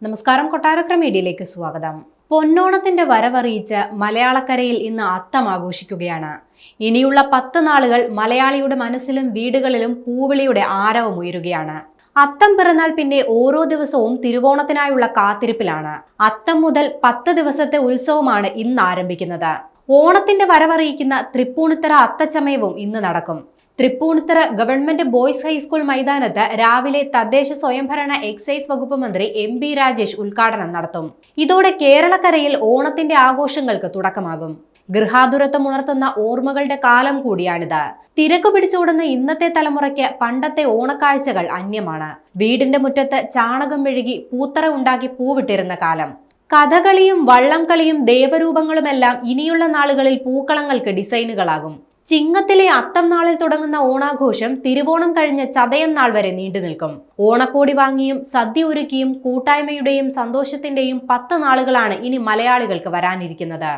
നമസ്കാരം, കൊട്ടാരക്കര മീഡിയയിലേക്ക് സ്വാഗതം. പൊന്നോണത്തിന്റെ വരവറിയിച്ച് മലയാളക്കരയിൽ ഇന്ന് അത്തം ആഘോഷിക്കുകയാണ്. ഇനിയുള്ള 10 നാളുകൾ മലയാളിയുടെ മനസ്സിലും വീടുകളിലും പൂവിളിയുടെ ആരവം ഉയരുകയാണ്. അത്തം പിറന്നാൽ പിന്നെ ഓരോ ദിവസവും തിരുവോണത്തിനായുള്ള കാത്തിരിപ്പിലാണ്. അത്തം മുതൽ 10 ദിവസത്തെ ഉത്സവമാണ് ഇന്ന് ആരംഭിക്കുന്നത്. ഓണത്തിന്റെ വരവറിയിക്കുന്ന തൃപ്പൂണിത്തറ അത്തച്ചമയവും ഇന്ന് നടക്കും. തൃപ്പൂണിത്തറ ഗവൺമെന്റ് ബോയ്സ് ഹൈസ്കൂൾ മൈതാനത്ത് രാവിലെ തദ്ദേശ സ്വയംഭരണ എക്സൈസ് വകുപ്പ് മന്ത്രി MP രാജേഷ് ഉദ്ഘാടനം നടത്തും. ഇതോടെ കേരളക്കരയിൽ ഓണത്തിന്റെ ആഘോഷങ്ങൾക്ക് തുടക്കമാകും. ഗൃഹാതുരത്വം ഉണർത്തുന്ന ഓർമ്മകളുടെ കാലം കൂടിയാണിത്. തിരക്ക് പിടിച്ചോടുന്ന ഇന്നത്തെ തലമുറയ്ക്ക് പണ്ടത്തെ ഓണക്കാഴ്ചകൾ അന്യമാണ്. വീടിന്റെ മുറ്റത്ത് ചാണകം മെഴുകി പൂത്തറ ഉണ്ടാക്കി പൂവിട്ടിരുന്ന കാലം. കഥകളിയും വള്ളംകളിയും ദേവരൂപങ്ങളുമെല്ലാം ഇനിയുള്ള നാളുകളിൽ പൂക്കളങ്ങൾക്ക് ഡിസൈനുകളാകും. ചിങ്ങത്തിലെ അത്തം നാളിൽ തുടങ്ങുന്ന ഓണാഘോഷം തിരുവോണം കഴിഞ്ഞ് ചതയം നാൾ വരെ നീണ്ടു നിൽക്കും. ഓണക്കോടി വാങ്ങിയും സദ്യ ഒരുക്കിയും കൂട്ടായ്മയുടെയും സന്തോഷത്തിന്റെയും 10 നാളുകളാണ് ഇനി മലയാളികൾക്ക് വരാനിരിക്കുന്നത്.